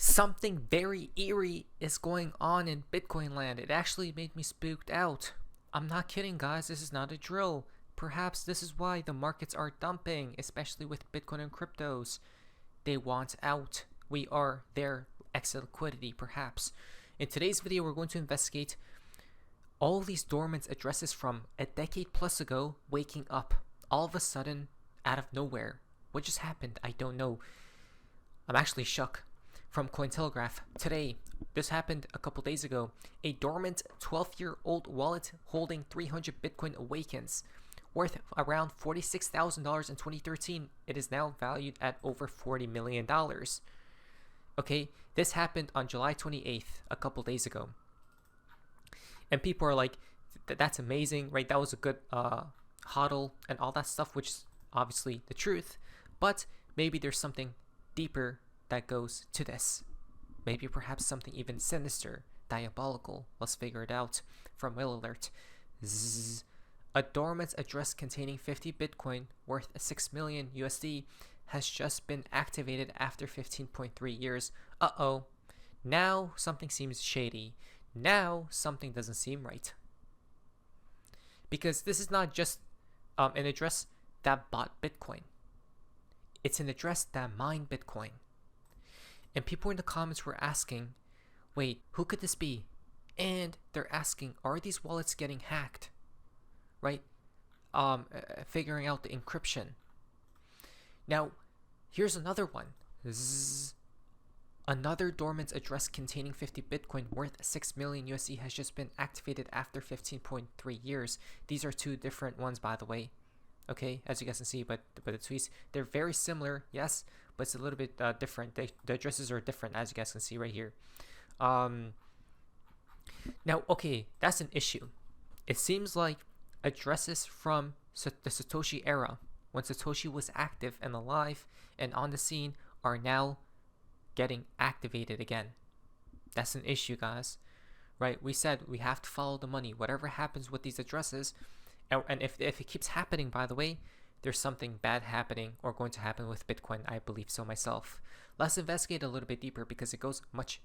Something very eerie is going on in Bitcoin land. It actually made me spooked out. I'm not kidding, guys. This is not a drill. Perhaps this is why the markets are dumping, especially with Bitcoin and cryptos. They want out. We are their exit liquidity, perhaps. In today's video, we're going to investigate all these dormant addresses from a decade plus ago waking up all of a sudden out of nowhere. What just happened? I don't know. I'm actually shook. From Cointelegraph, today, this happened a couple days ago. A dormant 12-year-old wallet holding 300 Bitcoin awakens. Worth around $46,000 in 2013, it is now valued at over $40 million. Okay, this happened on July 28th, a couple days ago. And people are like, that's amazing, right? That was a good hodl and all that stuff, which is obviously the truth. But maybe there's something deeper that goes to this. Maybe perhaps something even sinister, diabolical. Let's figure it out. From Will Alert. Zzz. A dormant address containing 50 Bitcoin worth 6 million USD has just been activated after 15.3 years. Uh-oh. Now something seems shady. Now something doesn't seem right. Because this is not just an address that bought Bitcoin. It's an address that mined Bitcoin. And people in the comments were asking, wait, who could this be? And they're asking, are these wallets getting hacked? Right? Figuring out the encryption. Now, here's another one. Zzz. Another dormant address containing 50 Bitcoin worth 6 million USD has just been activated after 15.3 years. These are two different ones, by the way. Okay, as you guys can see, but the tweets, they're very similar, yes, but it's a little bit different. The addresses are different, as you guys can see right here. Now, okay, that's an issue. It seems like addresses from the Satoshi era, when Satoshi was active and alive and on the scene, are now getting activated again. That's an issue, guys. Right? We said we have to follow the money. Whatever happens with these addresses, and if it keeps happening, by the way, there's something bad happening or going to happen with Bitcoin. I believe so myself. Let's investigate a little bit deeper because it goes much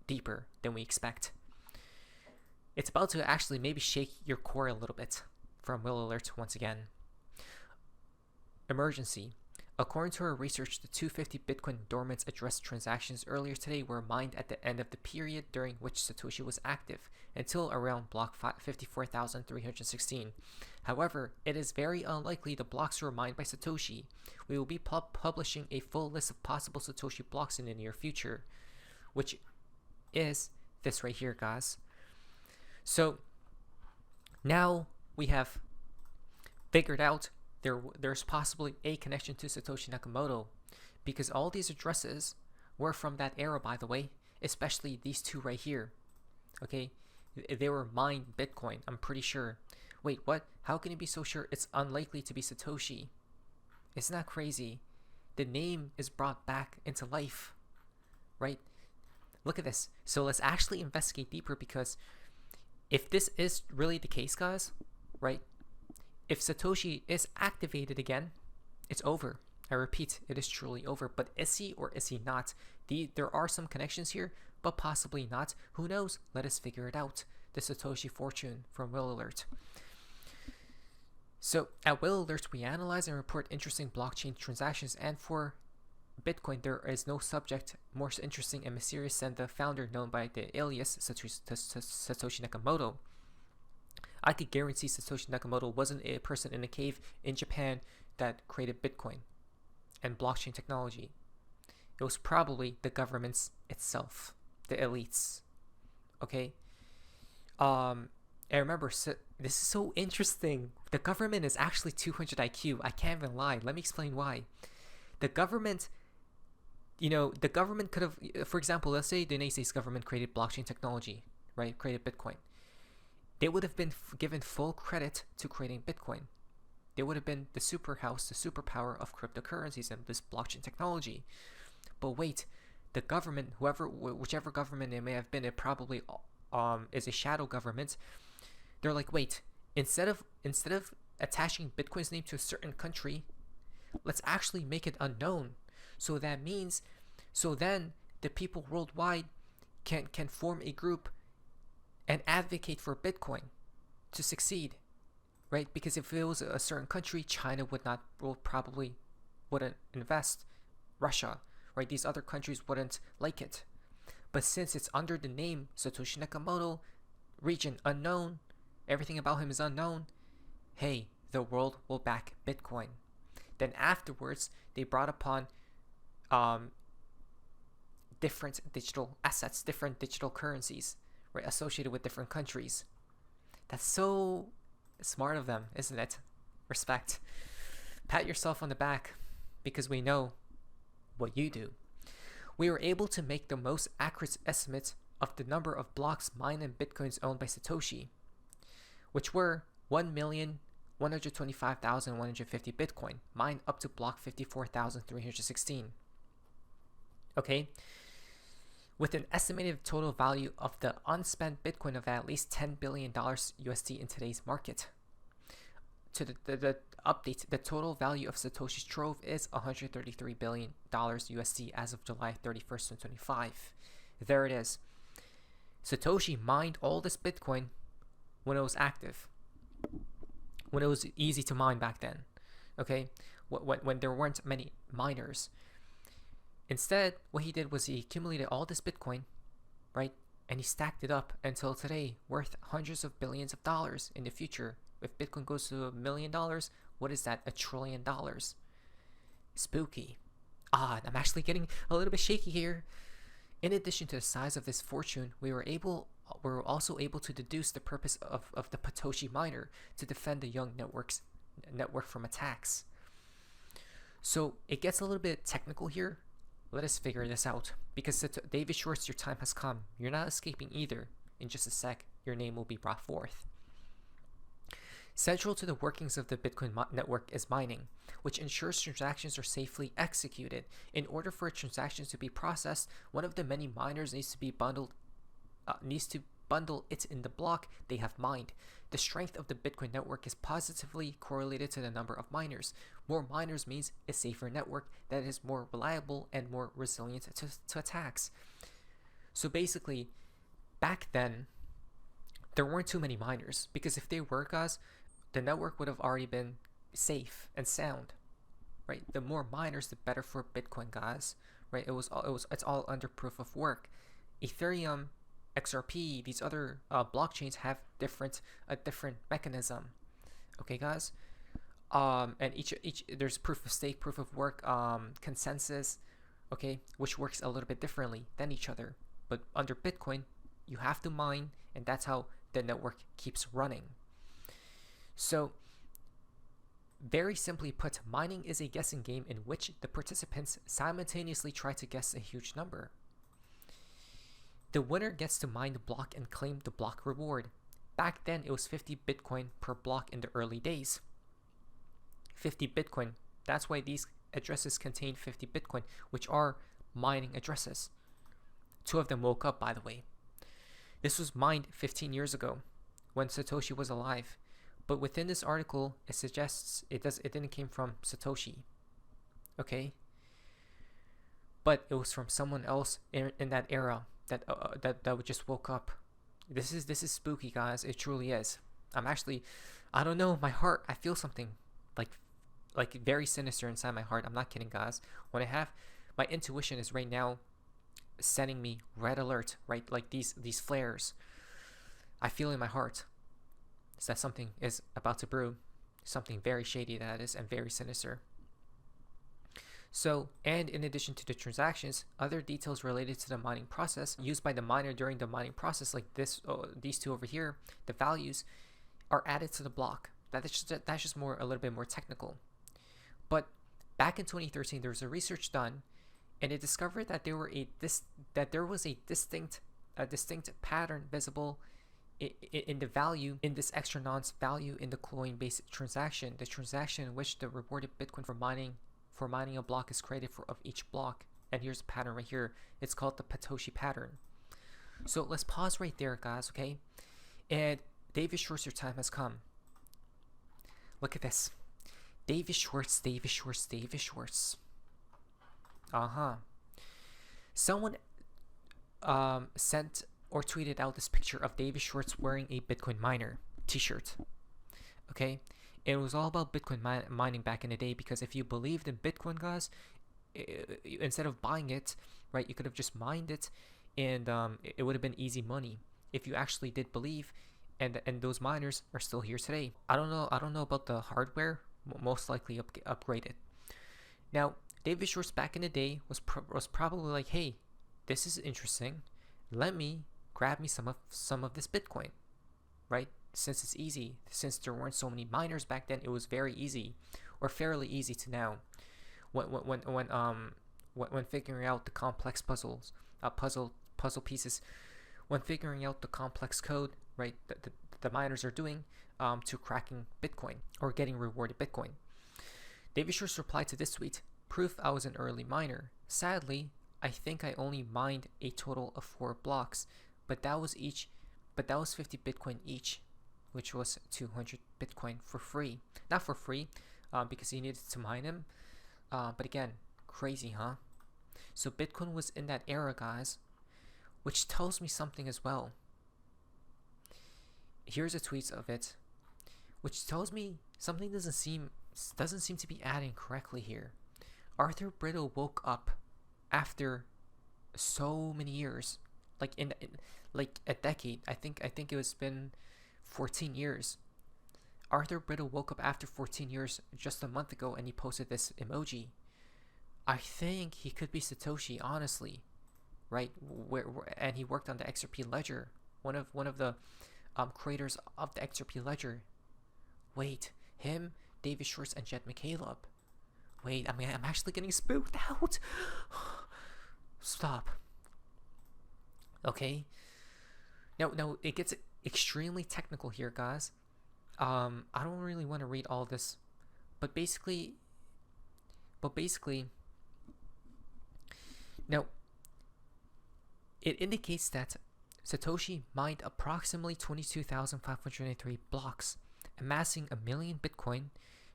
deeper than we expect. It's about to actually maybe shake your core a little bit. From Will Alert once again. Emergency. According to our research, the 250 Bitcoin dormant address transactions earlier today were mined at the end of the period during which Satoshi was active, until around block 54,316. However, it is very unlikely the blocks were mined by Satoshi. We will be publishing a full list of possible Satoshi blocks in the near future, which is this right here, guys. So now we have figured out there's possibly a connection to Satoshi Nakamoto, because all these addresses were from that era, by the way, especially these two right here. Okay, they were mined Bitcoin, I'm pretty sure. Wait, what? How can you be so sure? It's unlikely to be Satoshi. Isn't that crazy? The name is brought back into life, right? Look at this. So let's actually investigate deeper, because if this is really the case, guys, right? If Satoshi is activated again, it's over. I repeat, it is truly over. But is he or is he not? There are some connections here, but possibly not. Who knows? Let us figure it out. The Satoshi fortune from Will Alert. So at Will Alert, we analyze and report interesting blockchain transactions, and for Bitcoin, there is no subject more interesting and mysterious than the founder known by the alias Satoshi Nakamoto. I could guarantee Satoshi Nakamoto wasn't a person in a cave in Japan that created Bitcoin and blockchain technology. It was probably the governments itself, the elites. Okay? And remember, this is so interesting. The government is actually 200 IQ. I can't even lie. Let me explain why. The government, the government could have, for example, let's say the United States government created blockchain technology, right? Created Bitcoin. They would have been given full credit to creating Bitcoin. They would have been the superhouse, the superpower of cryptocurrencies and this blockchain technology. But wait, the government, whichever government it may have been, it probably is a shadow government. They're like, wait, instead of attaching Bitcoin's name to a certain country, let's actually make it unknown. So that means, so then the people worldwide can form a group and advocate for Bitcoin to succeed, right? Because if it was a certain country, China probably wouldn't invest. Russia, right? These other countries wouldn't like it. But since it's under the name Satoshi Nakamoto, region unknown, everything about him is unknown, hey, the world will back Bitcoin. Then afterwards, they brought upon different digital assets, different digital currencies, right, associated with different countries. That's so smart of them, isn't it? Respect. Pat yourself on the back, because we know what you do. We were able to make the most accurate estimate of the number of blocks mined and Bitcoins owned by Satoshi, which were 1,125,150 Bitcoin, mined up to block 54,316. Okay? With an estimated total value of the unspent Bitcoin of at least $10 billion USD in today's market. To the update, the total value of Satoshi's trove is $133 billion USD as of July 31st, 2025. There it is. Satoshi mined all this Bitcoin when it was active, when it was easy to mine back then, okay? When there weren't many miners. Instead, what he did was he accumulated all this Bitcoin, right? And he stacked it up until today, worth hundreds of billions of dollars in the future. If Bitcoin goes to $1 million, what is that? $1 trillion. Spooky. I'm actually getting a little bit shaky here. In addition to the size of this fortune, we were also able to deduce the purpose of the Satoshi miner to defend the young network from attacks. So it gets a little bit technical here. Let us figure this out, because David Schwartz, your time has come. You're not escaping either. In just a sec, your name will be brought forth. Central to the workings of the Bitcoin network is mining, which ensures transactions are safely executed. In order for transactions to be processed, one of the many miners needs to bundle it in the block they have mined. The strength of the Bitcoin network is positively correlated to the number of miners. More miners means a safer network that is more reliable and more resilient to attacks. So basically, back then, there weren't too many miners, because if they were, guys, the network would have already been safe and sound, right? The more miners, the better for Bitcoin, guys, right? It's all under proof of work. Ethereum, XRP, these other blockchains have a different mechanism. Okay, guys. And each there's proof of stake, proof of work, consensus, okay, which works a little bit differently than each other. But under Bitcoin, you have to mine, and that's how the network keeps running. So, very simply put, mining is a guessing game in which the participants simultaneously try to guess a huge number. The winner gets to mine the block and claim the block reward. Back then, it was 50 Bitcoin per block in the early days. 50 Bitcoin. That's why these addresses contain 50 Bitcoin, which are mining addresses. 2 of them woke up, by the way. This was mined 15 years ago, when Satoshi was alive. But within this article, it suggests it didn't came from Satoshi. Okay? But it was from someone else in that era that just woke up. This is spooky, guys. It truly is. I don't know, my heart, I feel something like very sinister inside my heart. I'm not kidding, guys. When my intuition is right now sending me red alert, right? Like these flares. I feel in my heart that something is about to brew. Something very shady, that is, and very sinister. So, and in addition to the transactions, other details related to the mining process used by the miner during the mining process, like these 2 over here, the values, are added to the block. That's just a little bit more technical. But back in 2013, there was a research done, and it discovered that there was a distinct pattern visible in the value in this extra nonce value in the Coinbase transaction, the transaction in which the rewarded Bitcoin for mining a block is created of each block. And here's a pattern right here. It's called the Satoshi pattern. So let's pause right there, guys, okay? And David Schwartz, your time has come. Look at this. David Schwartz. sent or tweeted out this picture of David Schwartz wearing a Bitcoin miner t-shirt. Okay, it was all about Bitcoin mining back in the day, because if you believed in Bitcoin, guys, instead of buying it, right, you could have just mined it, and it would have been easy money if you actually did believe. And those miners are still here today. I don't know about the hardware. Most likely upgraded. Now, David Schwartz back in the day was probably like, hey, this is interesting. Let me grab me some of this Bitcoin, right? Since it's easy, since there weren't so many miners back then, it was very easy, or fairly easy to now. When figuring out the complex puzzle pieces, when figuring out the complex code, right, the miners are doing to cracking Bitcoin or getting rewarded Bitcoin. David Schwartz replied to this tweet: "Proof I was an early miner. Sadly, I think I only mined a total of 4 blocks, but that was 50 Bitcoin each, which was 200 Bitcoin for free. Not for free, because he needed to mine them. But again, crazy, huh? So Bitcoin was in that era, guys, which tells me something as well. Here's a tweet of it, which tells me something doesn't seem to be adding correctly here. Arthur Brittle woke up after so many years, like in a decade. I think it was been 14 years. Arthur Brittle woke up after 14 years just a month ago, and he posted this emoji. I think he could be Satoshi, honestly, right? And he worked on the XRP ledger, one of the creators of the XRP ledger. Wait, him, David Schwartz, and Jed McCaleb. Wait, I mean, I'm actually getting spooked out. Stop. Okay. Now it gets extremely technical here, guys. I don't really want to read all this, but basically, now it indicates that Satoshi mined approximately 22,503 blocks, amassing 1 million Bitcoin,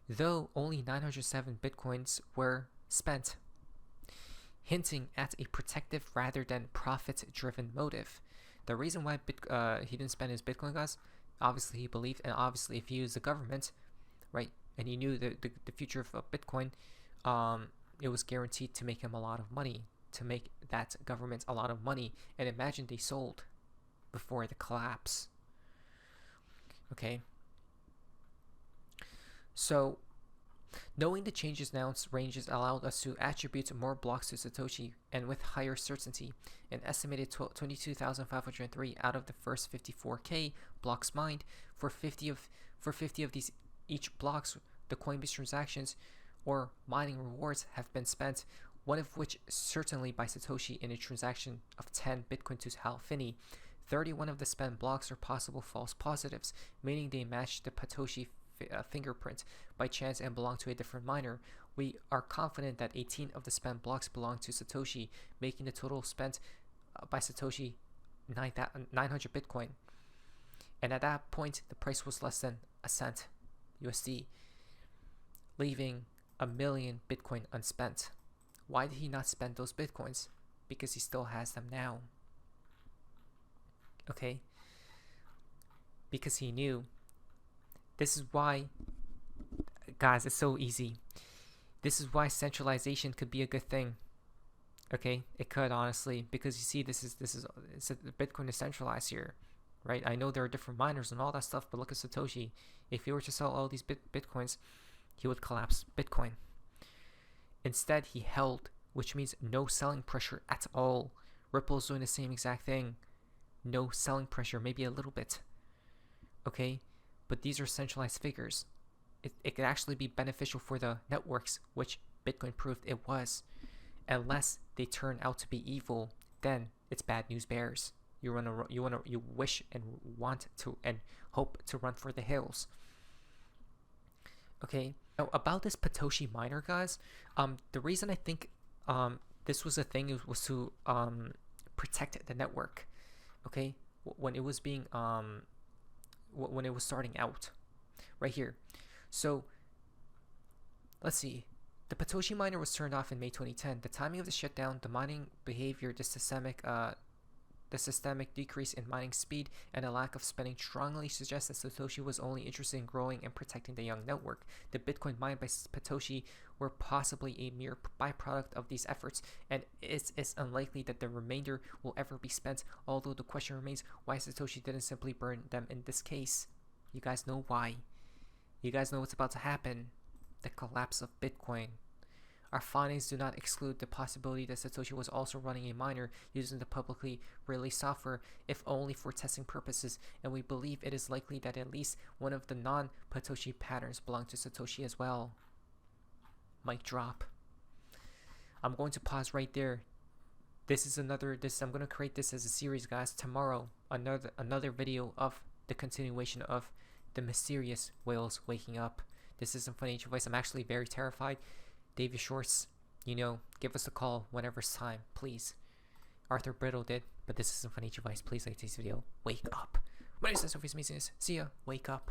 though only 907 Bitcoins were spent, hinting at a protective rather than profit-driven motive. The reason why he didn't spend his Bitcoin, guys, obviously he believed, and obviously if he was the government, right, and he knew the future of Bitcoin, it was guaranteed to make him a lot of money, to make that government a lot of money. And imagine they sold before the collapse. Okay. So, knowing the changes announced ranges allowed us to attribute more blocks to Satoshi, and with higher certainty. An estimated 22,503 out of the first 54k blocks mined. For 50 of these each blocks, the Coinbase transactions or mining rewards have been spent, one of which certainly by Satoshi in a transaction of 10 Bitcoin to Hal Finney. 31 of the spent blocks are possible false positives, meaning they match the Satoshi fingerprint by chance and belong to a different miner. We are confident that 18 of the spent blocks belong to Satoshi, making the total spent by Satoshi 900 Bitcoin. And at that point, the price was less than a cent USD, leaving 1 million Bitcoin unspent. Why did he not spend those Bitcoins? Because he still has them now. Okay? Because he knew. This is why, guys, it's so easy. This is why centralization could be a good thing. Okay? It could, honestly, because you see, Bitcoin is centralized here, right? I know there are different miners and all that stuff, but look at Satoshi. If he were to sell all these Bitcoins, he would collapse Bitcoin. Instead, he held, which means no selling pressure at all. Ripple's doing the same exact thing. No selling pressure, maybe a little bit. Okay? But these are centralized figures. It could actually be beneficial for the networks, which Bitcoin proved it was. Unless they turn out to be evil, then it's bad news bears. You wish and want to and hope to run for the hills. Okay. Now about this Satoshi miner, guys. The reason I think this was a thing was to protect the network. Okay, when it was being when it was starting out, right here. So let's see. The Satoshi miner was turned off in May 2010. The timing of the shutdown, the mining behavior, the systemic The systemic decrease in mining speed and a lack of spending strongly suggests that Satoshi was only interested in growing and protecting the young network. The Bitcoin mined by Satoshi were possibly a mere byproduct of these efforts, and it's unlikely that the remainder will ever be spent, although the question remains why Satoshi didn't simply burn them in this case. You guys know why. You guys know what's about to happen. The collapse of Bitcoin. Our findings do not exclude the possibility that Satoshi was also running a miner using the publicly released software, if only for testing purposes, and we believe it is likely that at least one of the non-Satoshi patterns belonged to Satoshi as well. Mic drop. I'm going to pause right there. I'm going to create this as a series, guys. Tomorrow, another video of the continuation of the mysterious whales waking up. This isn't financial advice. I'm actually very terrified. David Shorts, give us a call whenever it's time, please. Arthur Brittle did, but this isn't financial advice. Please like today's video. Wake up. My name is Satoshi. See ya. Wake up.